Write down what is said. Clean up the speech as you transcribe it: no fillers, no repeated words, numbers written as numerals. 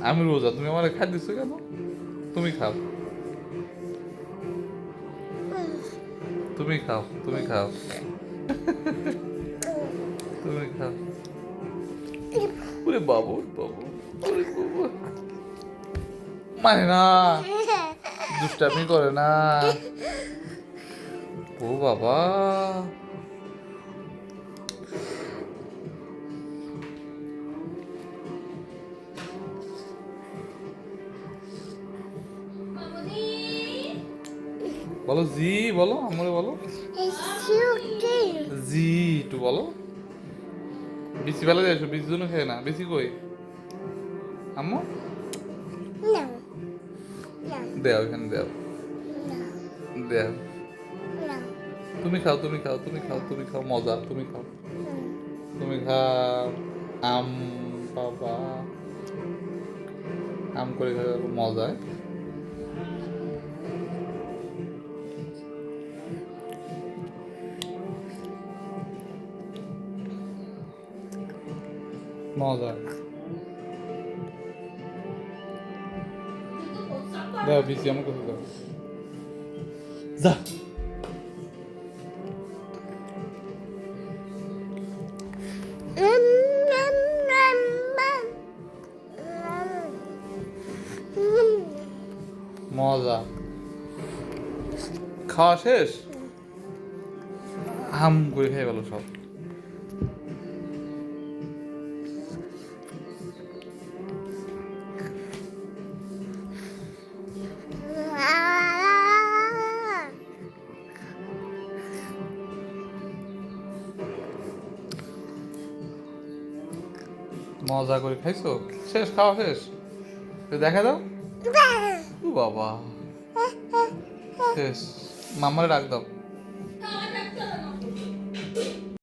আমি রোজা, তুমি আমার খাই দিচ্ছ কেন? তুমি খাও, তুমি খাও, তুমি খাও, তুমি খাও। ওরে বাবু, বাবু, ওরে বাবু, মানে না, দুষ্টামি করে না। ও বাবা, বলো জি, বলো আমরে বলো জি, একটু বলো। বেশি বেলা যাইছো, বেশি জন্য খেয়ে না, বেশি কই আম্মু দেও, এখানে দেও, দেও। তুমি খাও, তুমি খাও, তুমি খাও, তুমি খাও, মজা, তুমি খাও, তুমি খাও। আম, বাবা, আম করে খাও, মজায়। মজা দাও, বেশি আমার কোথায় দাও, যা। মজা খাওয়া শেষ, আম করে খেয়ে গেল সব। মজা করে খাইছো, শেষ, খাওয়া শেষ, দেখা দাও। ও বাবা, শেষ, মামারে ডাক দাও।